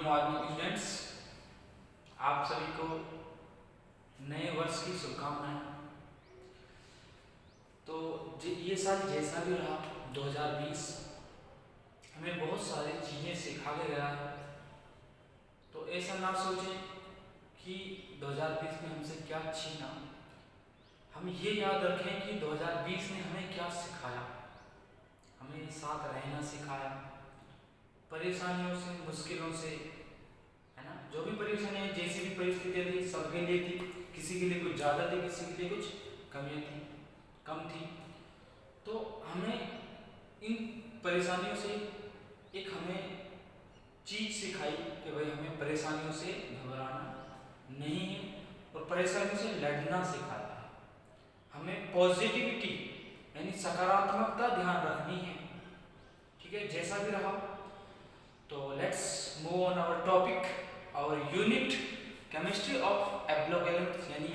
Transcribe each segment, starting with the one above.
Morning students, आप सभी को नए वर्ष की शुभकामनाएं। तो ये साल जैसा भी रहा 2020 हमें बहुत सारी चीज़ें सिखा के गया है। तो ऐसा ना सोचें कि 2020 ने हमसे क्या छीना। हम ये याद रखें कि 2020 ने हमें क्या सिखाया। हमें साथ रहना सिखाया, परेशानियों से, मुश्किलों से, है ना। जो भी परेशानियाँ, जैसी भी परिस्थितियाँ थी सबके लिए थी। किसी के लिए कुछ ज़्यादा थी, किसी के लिए कुछ कमियाँ थी, कम थी। तो हमें इन परेशानियों से एक हमें चीज़ सिखाई कि भाई हमें परेशानियों से घबराना नहीं है और परेशानियों से लड़ना सिखाया है। हमें पॉजिटिविटी यानी सकारात्मकता ध्यान रखनी है। ठीक है, जैसा भी रहा। तो let's move on our topic, our unit chemistry of a block elements. यानी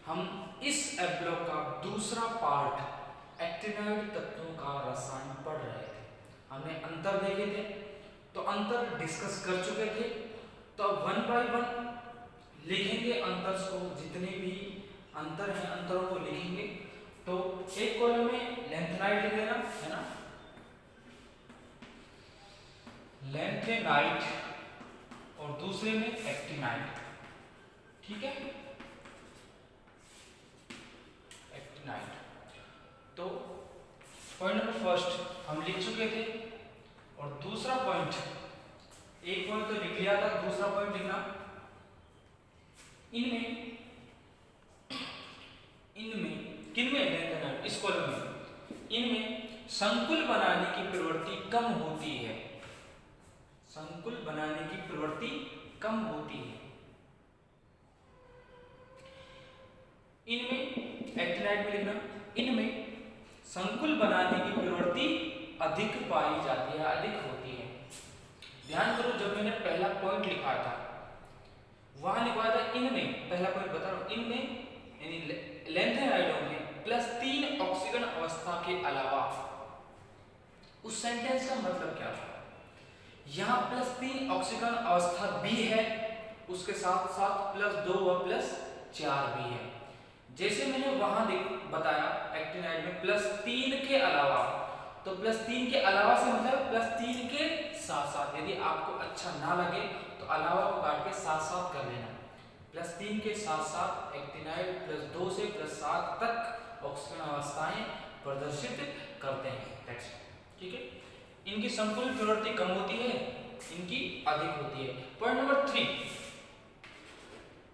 हम इस एब्लोक का दूसरा पार्ट एक्टिनाइड तत्वों का रसायन पढ़ रहे थे। हमने अंतर देखे थे, तो अंतर डिस्कस कर चुके थे। तो वन बाय वन लिखेंगे अंतर को, जितने भी अंतर हैं अंतरों को लिखेंगे। तो एक कॉलम में लेंथेनाइड लिख लेना, है ना, लेंथेनाइड, और दूसरे में एक्टिनाइड। ठीक है, एक्टिनाइड। तो पॉइंट नंबर फर्स्ट हम लिख चुके थे, और दूसरा पॉइंट, एक पॉइंट तो लिख लिया था, दूसरा पॉइंट लिखना, इनमें किनमें लेंथेनाइड, इस कॉलम में, इनमें संकुल बनाने की प्रवृत्ति कम होती है। संकुल बनाने की प्रवृत्ति कम होती है। इनमें एक्टिनाइड में लिखना, इनमें संकुल बनाने की प्रवृत्ति अधिक पाई जाती है, अधिक होती है। ध्यान करो, जब मैंने पहला पॉइंट लिखा था वहां लिखा था इनमें, पहला पॉइंट बता रहा हूं, इनमें यानी लेंथेनाइडों में +3 ऑक्सीजन अवस्था के अलावा। उस सेंटेंस का मतलब क्या था? यहाँ +3 ऑक्सीजन अवस्था भी है, उसके साथ साथ +2 व +4 भी है। जैसे मैंने वहां बताया एक्टिनाइड में +3 के अलावा, तो +3 के अलावा से मतलब +3 के साथ साथ। यदि आपको अच्छा ना लगे तो अलावा को काट के साथ साथ कर लेना। +3 के साथ साथ एक्टिनाइड +2 से +7 तक ऑक्सीजन अवस्थाएं प्रदर्शित करते हैं। ठीक है, इनकी संकुल प्रवृत्ति कम होती है, इनकी अधिक होती है। पॉइंट नंबर 3,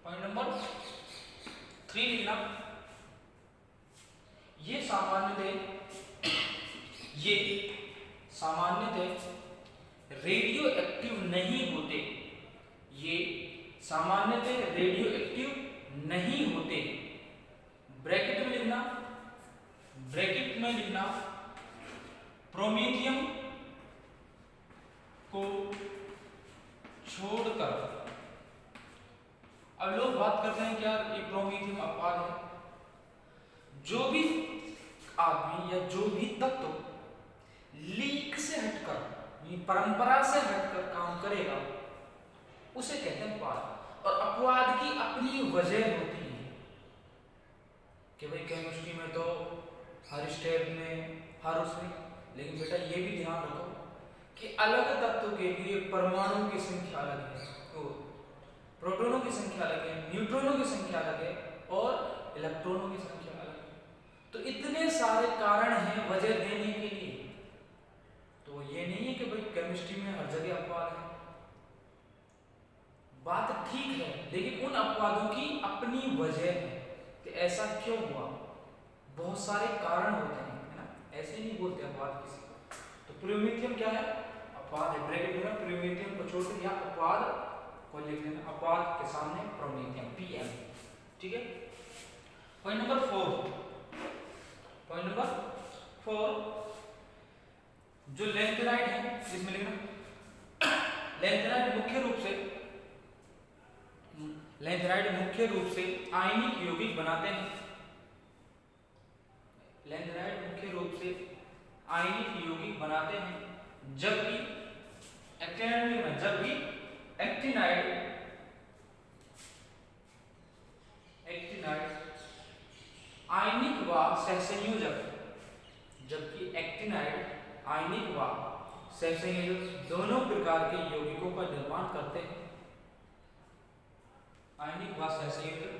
पॉइंट नंबर 3 लिखना, ये सामान्यतः रेडियो एक्टिव नहीं होते। ये सामान्यतः रेडियो एक्टिव नहीं होते। ब्रैकेट में लिखना प्रोमेथियम को छोड़कर। अब लोग बात करते हैं क्या ये प्रोमेथियम अपवाद है। जो भी आदमी या जो भी तत्व लीक से हटकर, परंपरा से हटकर काम करेगा उसे कहते हैं अपवाद। और अपवाद की अपनी वजह होती है कि भाई केमिस्ट्री में तो हर स्टेप में, हर उसमें, लेकिन बेटा ये भी ध्यान रखो कि अलग तत्व के लिए परमाणु की संख्या अलग है, तो प्रोटॉनों की संख्या अलग है, न्यूट्रॉनों की संख्या अलग है, और इलेक्ट्रॉनों की संख्या अलग है। तो इतने सारे कारण हैं वजह देने के लिए। तो ये नहीं है कि भाई केमिस्ट्री में हर जगह अपवाद है। बात ठीक है, लेकिन उन अपवादों की अपनी वजह है कि ऐसा क्यों हुआ। बहुत सारे कारण होते हैं, है ना, ऐसे नहीं बोलते अपवाद किसी को। तो प्रोमेथियम क्या है? अपवाद है। ब्रैकेट में प्रोमेथियम को छोड़ के यहाँ अपवाद को लिख लेना, अपवाद के सामने प्रोमेथियम, PM। ठीक है, पॉइंट नंबर 4, जो लेंथेनाइड है इसमें लिखना, लेंथेनाइड मुख्य रूप से आयनिक यौगिक बनाते हैं। लेंथेनाइड मुख्य रूप से आयनिक यौगिक बनाते हैं, जबकि एक्टिनाइड एक्टिनाइड आयनिक व सहसंयोजक, जबकि एक्टिनाइड आयनिक व सहसंयोजक दोनों प्रकार के यौगिकों का निर्माण करते हैं। आयनिक व सहसंयोजक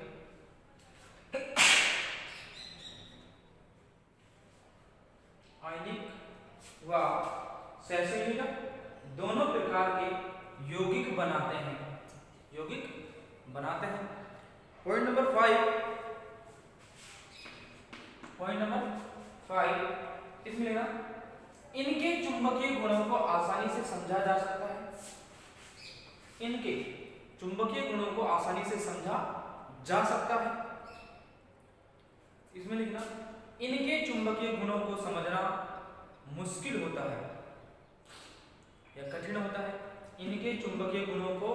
व सहसंयोजक दोनों प्रकार के यौगिक बनाते हैं, पॉइंट नंबर 5 इसमें लेना, इनके चुंबकीय गुणों को आसानी से समझा जा सकता है। इनके चुंबकीय गुणों को आसानी से समझा जा सकता है। इसमें लिखना, इनके चुंबकीय गुणों को समझना मुश्किल होता है या कठिन होता है। इनके चुंबकीय गुणों को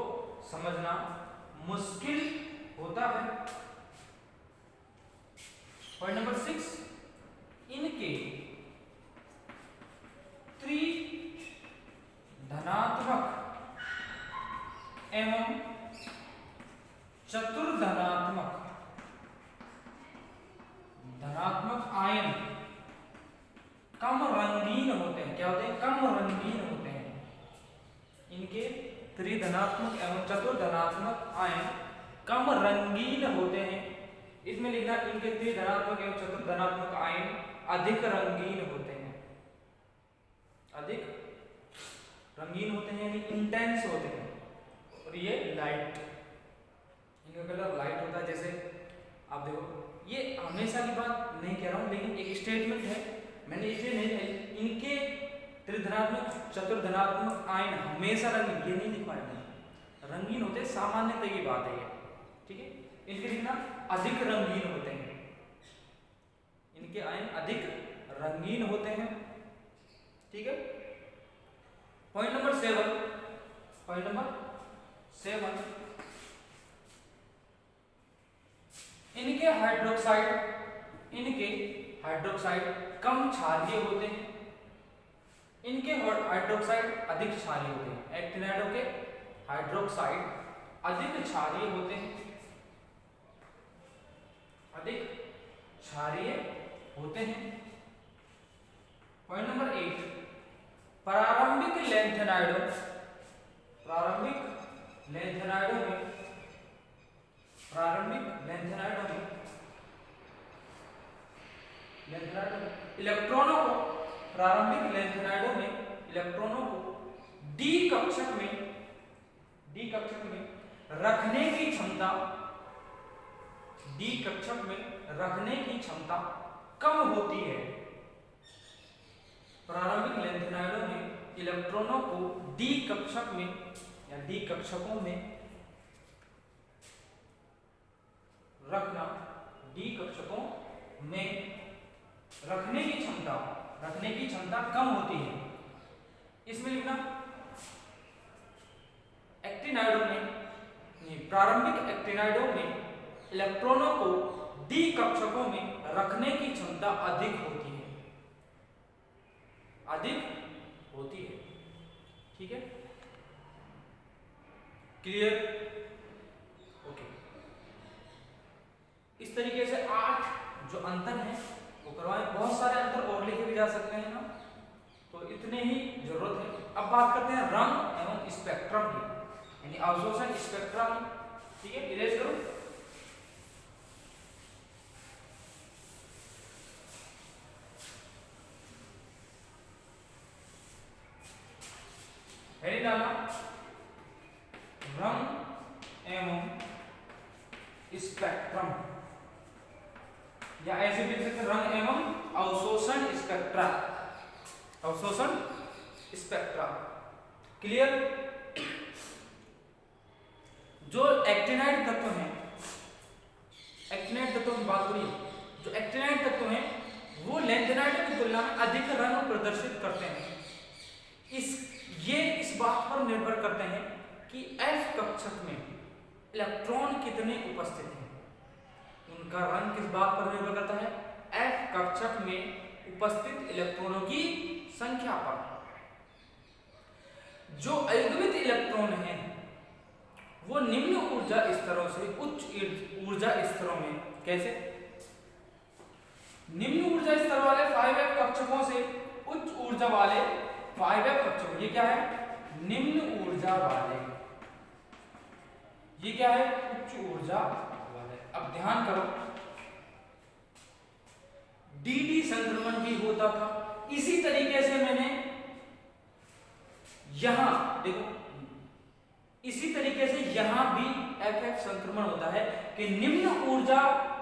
समझना मुश्किल होता है। पॉइंट नंबर 6, इनके त्रिधनात्मक एवं चतुर्धनात्मक आयन कम रंगीन होते हैं। क्या होते हैं? कम रंगीन होते हैं। इनके त्रिधनात्मक एवं चतुर्धनात्मक आयन कम रंगीन होते हैं। इसमें लिखना, इनके त्रिधनात्मक एवं चतुर्धनात्मक आयन अधिक रंगीन होते हैं। अधिक रंगीन होते हैं यानी इंटेंस होते हैं। और ये लाइट, इनका कलर लाइट होता है। जैसे आप देखो, ये हमेशा की बात नहीं कह रहा हूं, लेकिन एक स्टेटमेंट है, मैंने इसलिए नहीं कही। इनके त्रिधनात्मक चतुर्धनात्मक आयन हमेशा रंगीन, ये नहीं लिखवाया मैंने, रंगीन होते सामान्यतः की बात है ये, ठीक है। इनके लिखना अधिक रंगीन होते हैं, इनके आयन अधिक रंगीन होते हैं, ठीक है। पॉइंट नंबर 7, इनके हाइड्रोक्साइड कम क्षारीय होते हैं। इनके हाइड्रोक्साइड अधिक क्षारीय होते हैं। एक्टिनाइडों के हाइड्रोक्साइड अधिक क्षारीय होते हैं, पॉइंट नंबर 8, प्रारंभिक लैंथेनाइडों में इलेक्ट्रॉनों को डी कक्षक में रखने की क्षमता कम होती है। प्रारंभिक लैंथेनाइडों में इलेक्ट्रॉनों को डी कक्षक में या डी कक्षकों में रखना, रखने की क्षमता कम होती है। इसमें लिखना, प्रारंभिक एक्टिनाइडों में इलेक्ट्रॉनों को डी कक्षकों में रखने की क्षमता अधिक होती है, ठीक है। क्लियर? ओके। इस तरीके से 8 जो अंतर है वो करवाएं। बहुत सारे अंतर और लिखे भी जा सकते हैं ना, तो इतने ही जरूरत है। अब बात करते हैं रंग एवं स्पेक्ट्रम की, यानी अवशोषण स्पेक्ट्रा की, ठीक है। इरेज करो। हेडिंग डालना, रंग एवं स्पेक्ट्रम, या ऐसे भी लिख सकते हैं रंग एवं अवशोषण स्पेक्ट्रा। क्लियर? जो एक्टिनाइड तत्व हैं, एक्टिनाइड तत्वों की बात हो रही है, जो एक्टिनाइड तत्व हैं वो लैंथेनाइड की तुलना में अधिक रंग प्रदर्शित करते हैं। इस बात पर निर्भर करते हैं कि F कक्षक में इलेक्ट्रॉन कितने उपस्थित हैं। उनका रंग किस बात पर निर्भर करता है? F कक्षक में उपस्थित इलेक्ट्रॉनों की संख्या पर। जो अयुग्मित इलेक्ट्रॉन हैं वो निम्न ऊर्जा स्तरों से उच्च ऊर्जा स्तरों में, कैसे? निम्न ऊर्जा स्तर वाले 5f कक्षकों से उच्च ऊर्जा वाले 5f कक्षकों, ये क्या है? निम्न ऊर्जा वाले, ये क्या है? उच्च ऊर्जा वाले। अब ध्यान करो, dd संक्रमण भी होता था। इसी तरीके से मैंने यहां देखो, इसी तरीके से यहां भी ff संक्रमण होता है कि निम्न ऊर्जा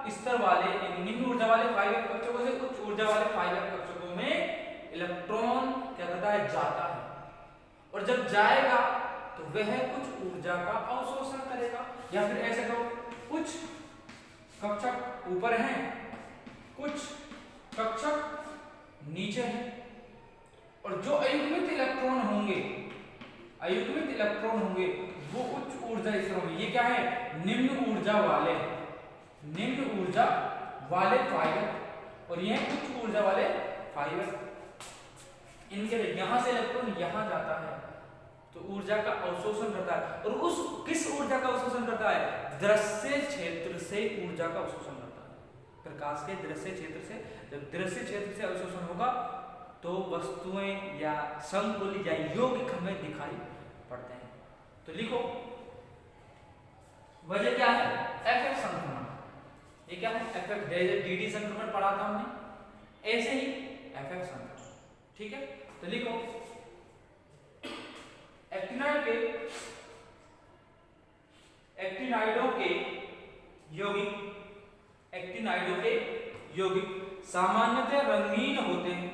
स्तर वाले, निम्न ऊर्जा वाले 5f कक्षकों से उच्च ऊर्जा वाले 5f कक्षकों में इलेक्ट्रॉन क्या करता है? जाता है। और जब जाएगा तो वह कुछ ऊर्जा का अवशोषण करेगा, या फिर ऐसे कहो, कुछ कक्षक ऊपर हैं, कुछ कक्षक नीचे हैं, और जो अयुग्मित इलेक्ट्रॉन होंगे, अयुग्मित इलेक्ट्रॉन होंगे वो उच्च ऊर्जा स्तरों में, ये क्या है? निम्न ऊर्जा वाले, निम्न ऊर्जा वाले 5f, और ये उच्च ऊर्जा वाले 5f। इनके यहां से इलेक्ट्रॉन यहां जाता है तो ऊर्जा का अवशोषण करता है। और उस किस ऊर्जा का अवशोषण करता है? दृश्य क्षेत्र से ऊर्जा का अवशोषण करता है। प्रकाश के दृश्य क्षेत्र से, जब दृश्य क्षेत्र से अवशोषण होगा तो वस्तुएं या समतुल्य या यौगिक हमें दिखाई पड़ते हैं। तो लिखो, वजह क्या है? ff संक्रमण। ये क्या है? ff, dd संक्रमण पढ़ा था हमने, ऐसे ही ff संक्रमण। ठीक है, तो लिखो, एक्टिनाइडों के यौगिक सामान्यतः रंगीन होते हैं।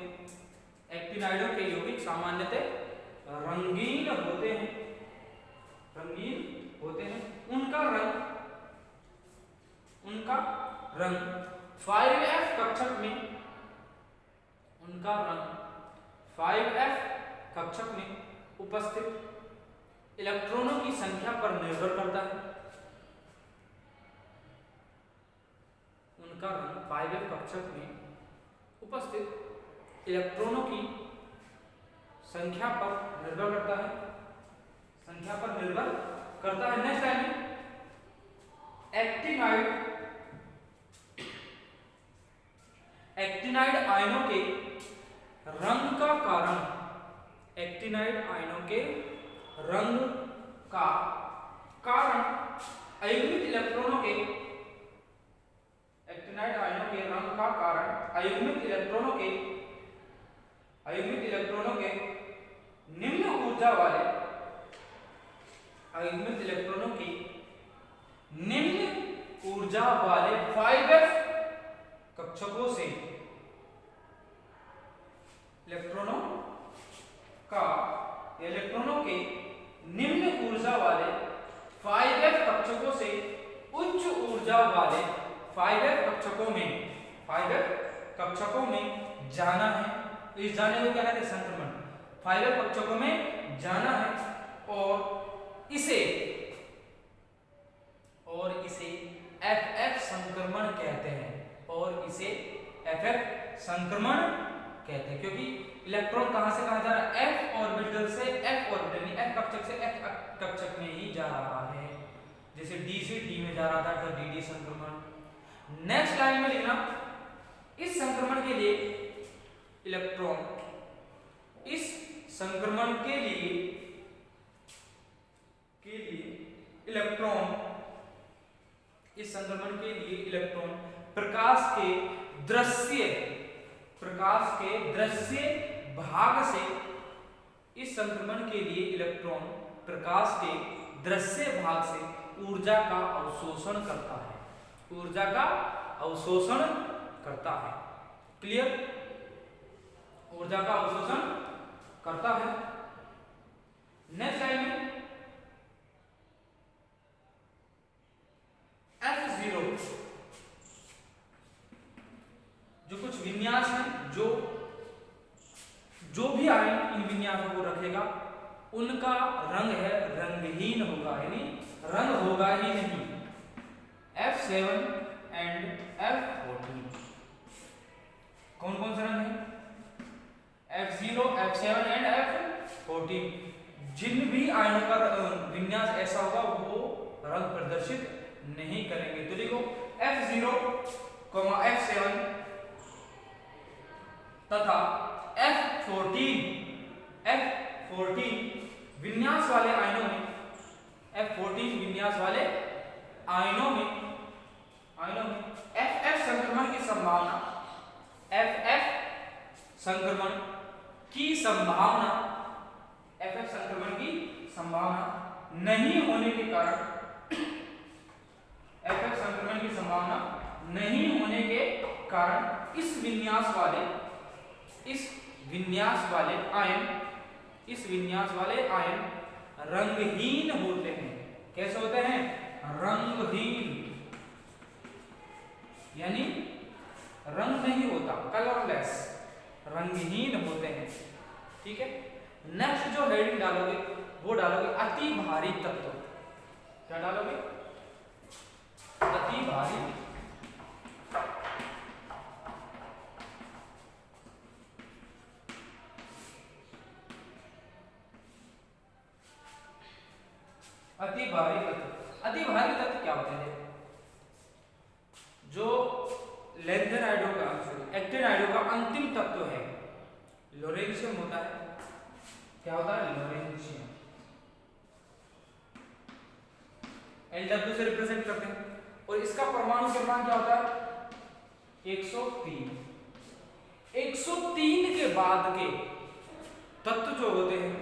एक्टिनाइडों के यौगिक सामान्यतः रंगीन होते हैं, उनका रंग 5f कक्षक में, उनका रंग 5f कक्षक में उपस्थित इलेक्ट्रॉनों की संख्या पर निर्भर करता है। उनका रंग 5f कक्षक में उपस्थित इलेक्ट्रॉनों की संख्या पर निर्भर करता है, नेक्स्ट लाइन में, एक्टिनाइड आयनों के रंग का कारण, एक्टिनाइड आयनों के रंग का कारण अयुग्मित इलेक्ट्रॉनों के, एक्टिनाइड आयनों के रंग का कारण अयुग्मित इलेक्ट्रॉनों के निम्न ऊर्जा वाले, अयुग्मित इलेक्ट्रॉनों की निम्न ऊर्जा वाले 5f कक्षकों से इलेक्ट्रॉनों के निम्न ऊर्जा वाले 5f कक्षकों से उच्च ऊर्जा वाले 5f कक्षकों में जाना है। तो इस जाने को क्या कहते हैं? संक्रमण। 5f कक्षकों में जाना है और इसे ff संक्रमण कहते हैं, क्योंकि इलेक्ट्रॉन कहां से कहां जा रहा है? f ऑर्बिटल से f ऑर्बिटल, f कक्षक से f कक्षक में ही जा रहा है। जैसे d से d में जा रहा था तो dd संक्रमण। नेक्स्ट लाइन में लिखना, इस संक्रमण के लिए इलेक्ट्रॉन, इस संक्रमण के लिए इलेक्ट्रॉन प्रकाश के दृश्य भाग से, इस संक्रमण के लिए इलेक्ट्रॉन प्रकाश के दृश्य भाग से ऊर्जा का अवशोषण करता है। क्लियर? ऊर्जा का अवशोषण करता है। नेक्स्ट लाइन में F0, जो कुछ विन्यास है, जो भी आयन इन विन्यासों को रखेगा उनका रंग है रंगहीन होगा, यानी रंग होगा ही नहीं। F7 एंड F14 कौन कौन से रंग है? F0, F7 and F14। जिन भी आयनों का विन्यास ऐसा होगा वो रंग प्रदर्शित नहीं करेंगे। तो देखो F0, F7 तथा F14 विन्यास वाले आयनों में, F14 विन्यास वाले आयनों में FF संक्रमण की संभावना, FF संक्रमण की संभावना नहीं होने के कारण, FF संक्रमण की संभावना नहीं होने के कारण इस विन्यास वाले आयन रंगहीन होते हैं। कैसे होते हैं? रंगहीन, यानी रंग नहीं होता, कलरलेस, रंगहीन होते हैं। ठीक है। नेक्स्ट जो हेडिंग डालोगे वो डालोगे अति भारी तत्व। क्या डालोगे? अति भारी अति भारी तत्व क्या होते हैं? जो एक्टिनाइडो का अंतिम तत्व है लोरेंशियम होता है। क्या होता है? लोरेंशियम। Lw से रिप्रेजेंट करते हैं। और इसका परमाणु क्रमांक क्या होता है? 103। 103 के बाद के तत्व जो होते हैं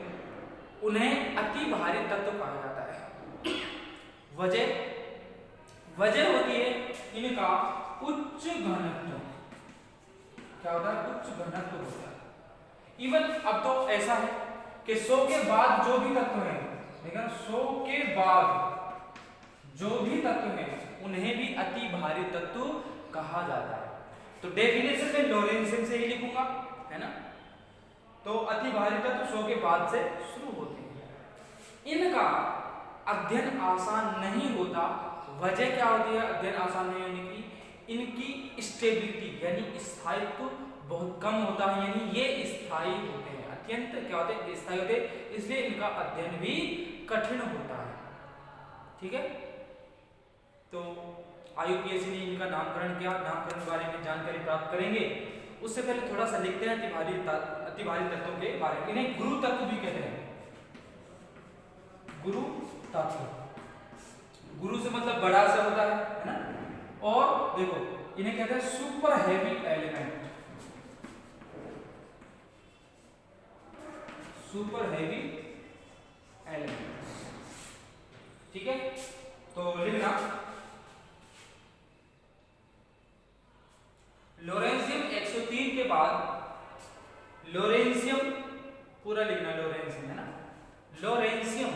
उन्हें अति भारी तत्व कहा जाता है। वजह होती है इनका उच्च घनत्व। क्या होता है? उच्च घनत्व होता है। इवन अब तो ऐसा है कि 100 के बाद जो भी तत्व है, देखा, 100 के बाद जो भी तत्व है उन्हें भी अति भारी तत्व कहा जाता है। तो डेफिनेशन में लोरेंशियम से ही लिखूंगा, है ना। तो अति भारी तत्व 100 के बाद से शुरू होते हैं। इनका अध्ययन आसान नहीं होता। वजह क्या होती है अध्ययन आसान नहीं होने की? इनकी स्टेबिलिटी यानी स्थायित्व बहुत कम होता है, यानी ये स्थायी होते हैं, अत्यंत क्या होते हैं? स्थायी होते हैं, इसलिए इनका अध्ययन भी कठिन होता है। ठीक है। तो IUPAC ने इनका नामकरण किया, नामकरण के बारे में जानकारी प्राप्त करेंगे। उससे पहले थोड़ा सा लिखते हैं अति भारी तत्वों के बारे में। इन्हें गुरु तत्व भी कहते हैं। गुरु तत्व, गुरु से मतलब बड़ा सा होता है ना। और देखो इन्हें कहते हैं super heavy element. Super heavy element. ठीक है। तो लिखना लोरेंशियम 103 के बाद, लोरेंशियम पूरा लिखना, लोरेंशियम, है ना। लोरेंशियम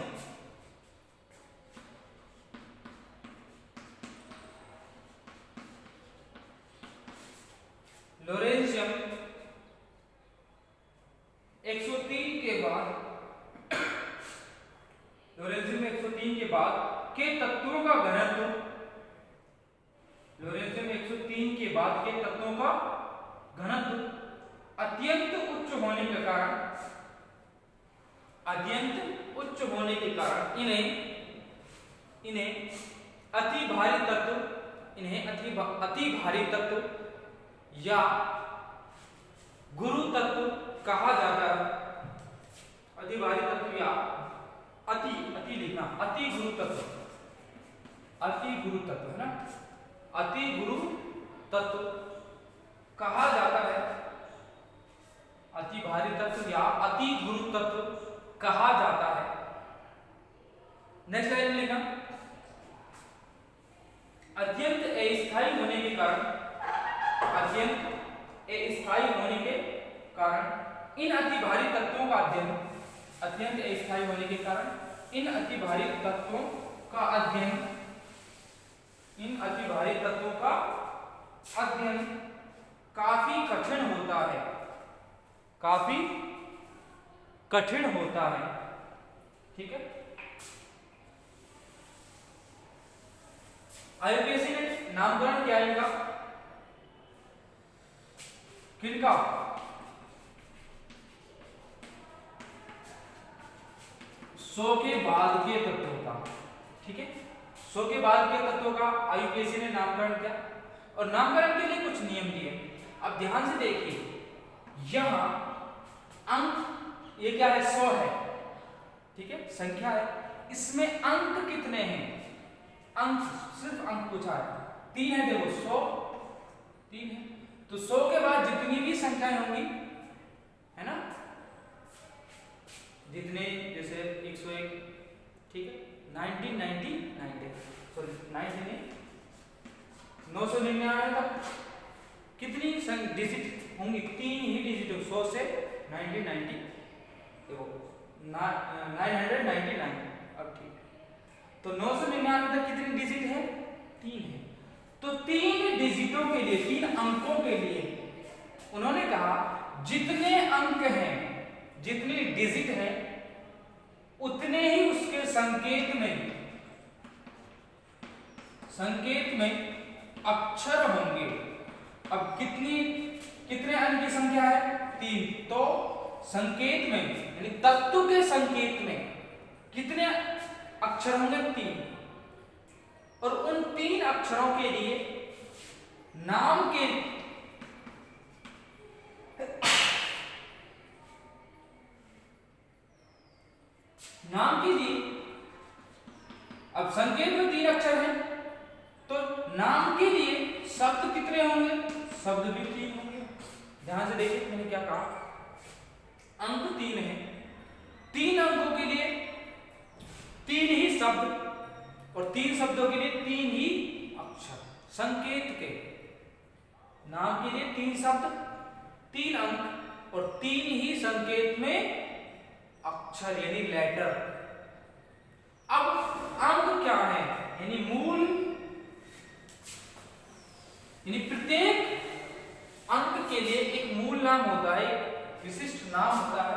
103 के बाद, लोरेंशियम 103 के बाद के तत्वों का घनत्व, लोरेंशियम 103 के बाद के तत्वों का घनत्व अत्यंत उच्च होने के कारण, इन्हें अति भारी तत्व या गुरु तत्व कहा जाता है। अति भारी तत्व या अति लिखना, अति गुरु तत्व, है ना। अति गुरु तत्व कहा जाता है। अति भारी तत्व या अति गुरु तत्व कहा जाता है। नेक्स्ट लाइन लिखना, अत्यंत अस्थायी होने के कारण, इन अति भारी तत्वों का अध्ययन, अत्यंत अस्थायी होने के कारण इन अति भारी तत्वों का अध्ययन काफी कठिन होता है। ठीक है। IUPAC ने नामकरण किया इनका, किनका? 100 के बाद के तत्वों का। ठीक है। 100 के बाद के तत्वों का आईयूपीएसी ने नामकरण किया और नामकरण के लिए कुछ नियम दिए। अब ध्यान से देखिए, यहां अंक ये क्या है, 100 है, ठीक है, संख्या है, इसमें अंक कितने हैं, अंक सिर्फ अंक पूछा है, 3 है, देखो 100 3 है, तो 100 के बाद जितनी भी संख्याएं होंगी, है ना, जितने जैसे 101, ठीक है, 1999 सॉरी 999 तक कितनी डिजिट होंगी, 3 ही डिजिट, 100 से 1990 देखो 999, अब ठीक है, तो 999 तक कितनी डिजिट है, 3 है। तो 3 डिजिटों के लिए, 3 अंकों के लिए उन्होंने कहा जितने अंक हैं, जितनी डिजिट है, उतने ही उसके संकेत में अक्षर होंगे। अब कितने अंक की संख्या है, 3, तो संकेत में यानी तत्व के संकेत में कितने अक्षर होंगे, 3, और उन 3 अक्षरों के लिए नाम के लिए, अब संकेत में 3 अक्षर हैं, तो नाम के लिए शब्द कितने होंगे, शब्द भी 3 होंगे। ध्यान से देखिए मैंने क्या कहा, अंक 3 है, 3 अंकों के लिए 3 ही शब्द और 3 शब्दों के लिए 3 ही अक्षर। संकेत के नाम के लिए 3 शब्द, 3 अंक और 3 ही संकेत में अक्षर यानी लेटर। अब अंक क्या है, यानी मूल, यानी प्रत्येक अंक के लिए एक मूल नाम होता है, एक विशिष्ट नाम होता है।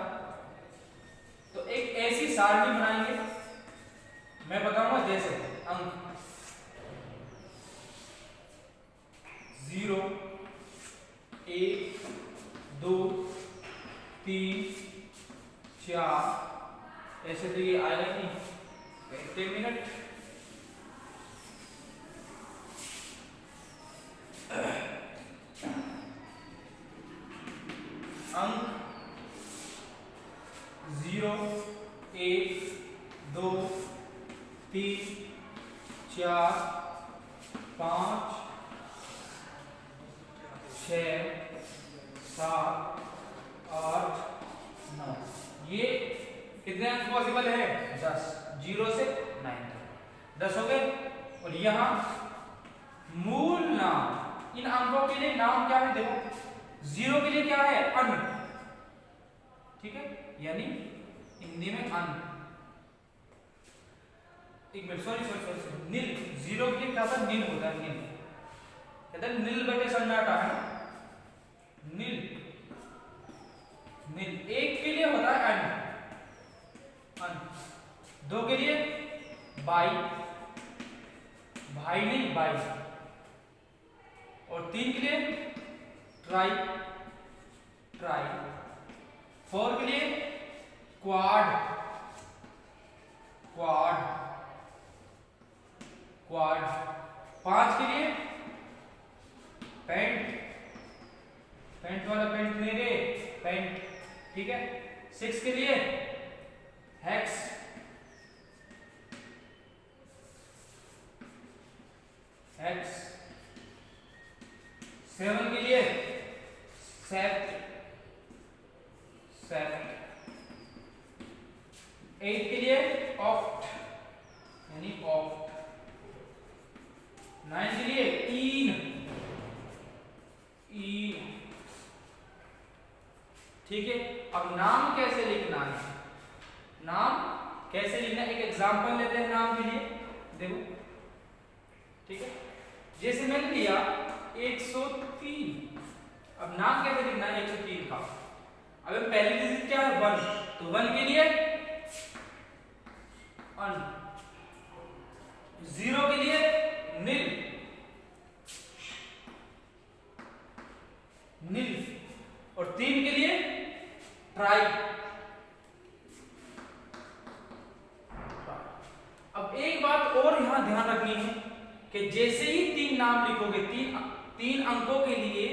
तो एक ऐसी सारणी बनाएंगे, मैं बताऊंगा, जैसे अंक 0 1 2 3 4, ऐसे तो ये आएगा नहीं, 1 मिनट, अंक 0 1 2 3 4 5 6 7 8 9, ये कितने अंक पॉसिबल है, 10, 0 से 9 तक 10 हो गए। और यहां मूल नाम, इन अंकों के लिए नाम क्या है, देखो 0 के लिए क्या है, अन, ठीक है, यानी हिंदी में अन, एक मिनट, सॉरी नील, 0 के लिए क्या था, नील होता है, नील कहते हैं, नील बटे सन्नाटा है ना, नील, नील। 1 के लिए होता है अन, 2 के लिए बाई, भाई नहीं बाई, और 3 के लिए ट्राई, 4 के लिए क्वाड, 5 के लिए पेंट वाला पेंट नहीं रे, पेंट, ठीक है, 6 के लिए हेक्स, 7 के लिए सेट, 8 के लिए ऑक्ट यानी ऑक्ट, 9 के लिए ईन, ठीक है। अब नाम कैसे लिखना है, नाम कैसे लिखना, एक एग्जांपल लेते हैं नाम के लिए, देखो, ठीक है, जैसे मैंने लिया 103, अब नाम कैसे लिखना है 103 का, अब पहली डिजिट क्या है, 1, तो 1 के लिए अन, 0 के लिए नील, और 3 के लिए ट्राई। अब एक बात बात और यहाँ ध्यान रखनी है कि जैसे ही 3 नाम लिखोगे, तीन अंकों के लिए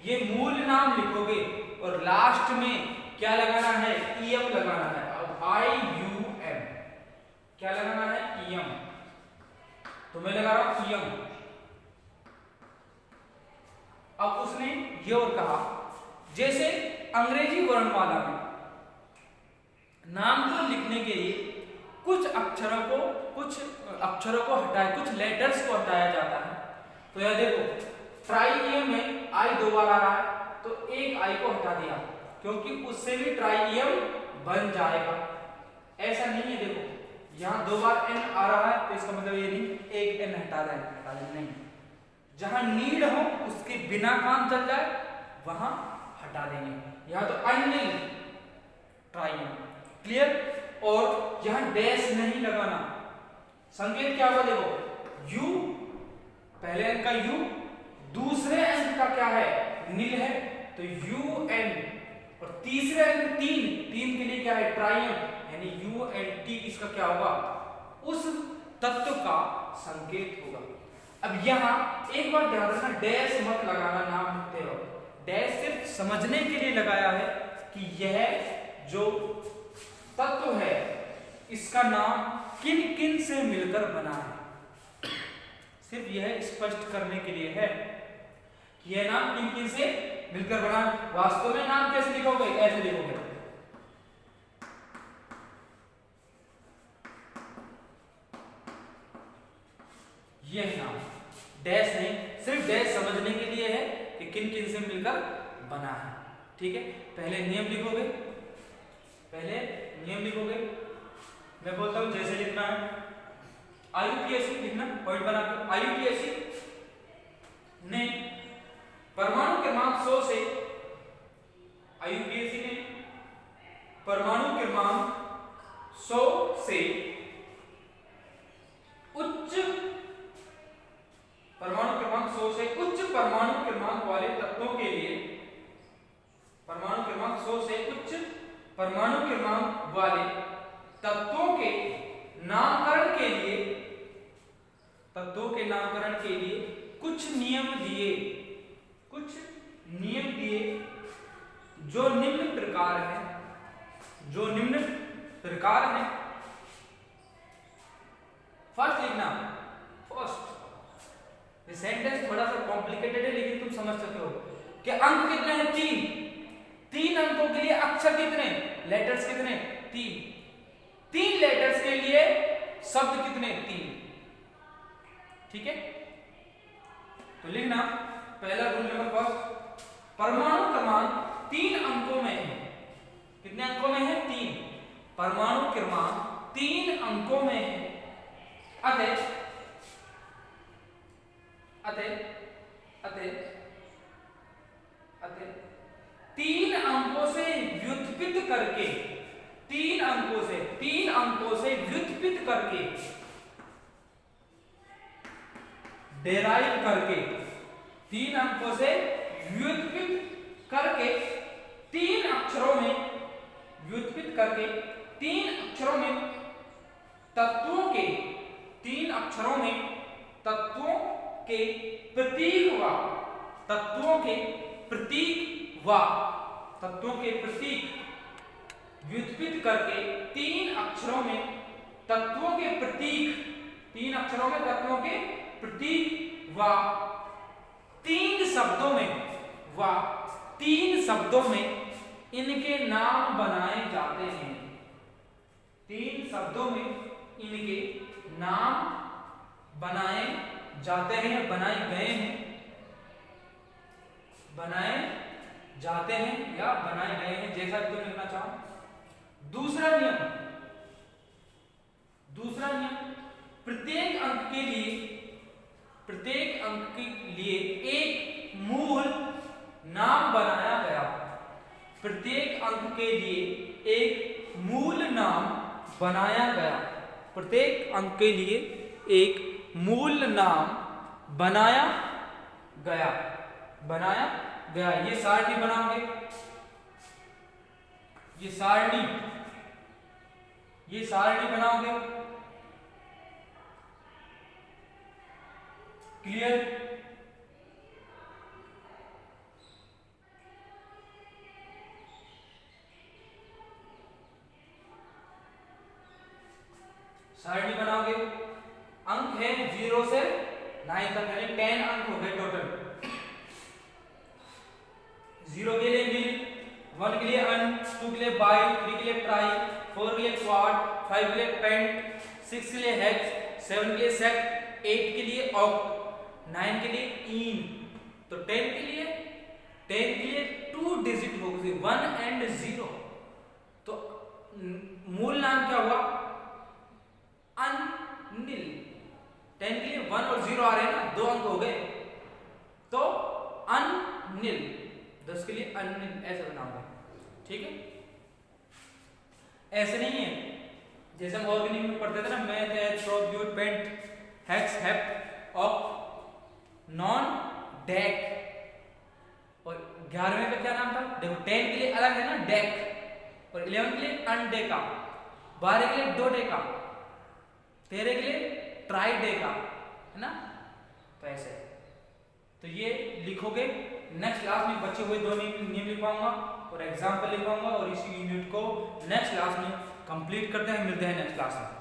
ये मूल नाम लिखोगे और लास्ट में क्या लगाना है, ईएम लगाना है। अब IUM क्या लगाना है, ईएम। तो मैं लगा रहा हूं ईएम। अब उसने ये और कहा, जैसे अंग्रेजी वर्णमाला में नाम को लिखने के लिए कुछ अक्षरों को हटाया, कुछ लेटर्स को हटाया जाता है। तो यह देखो ट्राई में आई 2 बार आ रहा है, तो एक आई को हटा दिया क्योंकि उससे भी ट्राई बन जाएगा। ऐसा नहीं है, देखो यहाँ 2 बार एन आ रहा है तो इसका मतलब ये नहीं एक एन हटा दें, नहीं। जहां नीड हो उसके बिना काम चल जाए वहां हटा देंगे। यहाँ तो अनिल ट्राई, क्लियर। और यहां डैश नहीं लगाना। संकेत क्या होगा, देखो यू, पहले अंक का यू, दूसरे अंक का क्या है, नील है, तो UN। और तीसरे अंक 3 के लिए क्या है, ट्राइयम, यानी UNT। इसका क्या होगा, उस तत्व का संकेत होगा। अब यहां एक बात ध्यान रखना, डैश मत लगाना नाम लिखते हो। डैश सिर्फ समझने के लिए लगाया है कि यह जो तत्व है इसका नाम किन किन से मिलकर बना है। सिर्फ यह स्पष्ट करने के लिए है कि यह नाम किन किन से मिलकर बना। वास्तव में नाम कैसे लिखोगे, ऐसे लिखोगे, यह नाम, डैश नहीं, सिर्फ डैश समझने के लिए है कि किन किन से मिलकर बना है। ठीक है, पहले नियम लिखोगे, मैं बोलता हूं जैसे लिखना है। IUPAC लिखना, पॉइंट बना के। IUPAC ने परमाणु क्रमांक 100 से, IUPAC ने परमाणु क्रमांक 100 से उच्च परमाणु क्रमांक 100 से उच्च परमाणु क्रमांक वाले तत्वों के लिए, परमाणु क्रमांक 100 से उच्च परमाणु क्रमांक वाले तत्वों के नामकरण के लिए, कुछ नियम दिए, जो निम्न प्रकार है। फर्स्ट लिखना, ये सेंटेंस थोड़ा सा कॉम्प्लिकेटेड है लेकिन तुम समझ सकते हो कि अंक कितने हैं, 3 अंकों के लिए अक्षर कितने, लेटर्स कितने, 3 लेटर्स के लिए शब्द कितने, 3। ठीक है, तो लिखना, पहला रूल नंबर फर्स्ट, परमाणु क्रमांक 3 अंकों में है। कितने अंकों में है, 3। परमाणु क्रमांक 3 अंकों में है। अतः 3 अंकों से व्युत्पन्न करके, 3 अंकों से व्युत्पन्न करके, डेराइव करके, 3 अंकों से व्युत्पन्न करके 3 अक्षरों में, व्युत्पन्न करके 3 अक्षरों में तत्वों के, 3 अक्षरों में तत्वों के प्रतीक व, तत्वों के प्रतीक व, तत्वों के प्रतीक, व्युत्पन्न करके 3 अक्षरों में तत्वों के प्रतीक, 3 अक्षरों में तत्वों के प्रतीक व 3 शब्दों में इनके नाम बनाए जाते हैं। 3 शब्दों में इनके नाम बनाए जाते हैं, बनाए गए हैं, बनाए जाते हैं या बनाए गए हैं, जैसा भी तुम लिखना चाहो। दूसरा नियम, प्रत्येक अंक के लिए एक मूल नाम बनाया गया। प्रत्येक अंक के लिए एक मूल नाम बनाया गया। प्रत्येक अंक के लिए एक मूल नाम बनाया गया। ये सारणी बनाओगे, ये सारणी बनाओगे। क्लियर? सारणी बनाओगे, अंक है 0 से 9 तक, यानी 10 अंक हो गए टोटल। 0 के लिए मिल, 1 के लिए अन, 2 के लिए बाई, 3 के लिए ट्राई, 4 के लिए क्वाड, 5 के लिए पेंट, 6 के लिए हेक्स, 7 के लिए सेक्ट, 8 के लिए ऑक्ट, 9 के लिए इन। तो 10 के लिए 2 डिजिट होगी, 1 एंड 0। तो मूल नाम क्या हुआ? अनिल। 10 के लिए 1 और 0 आ रहे हैं ना, 2 अंक हो गए, तो अनिल। 10 के लिए अनिल, ऐसे बनाओगे, ठीक है? ऐसे नहीं है जैसे हम ऑर्गेनिक में पढ़ते थे ना, meth, eth, prop but, pent, hex, hept, oct, non, dec. और 11वें का क्या नाम था? देखो 10 के लिए अलग है ना, डेक, और 11 के लिए अनडेका, 12 के लिए डोडेका, 13 के लिए ट्राइडेका, है ना? तो ऐसे, तो ये लिखोगे। नेक्स्ट क्लास में बचे हुए 2 नियम लिखवाऊंगा और एग्जाम्पल लिखवाऊंगा, और इसी यूनिट को नेक्स्ट क्लास में कंप्लीट करते हैं। मिलते हैं नेक्स्ट क्लास में।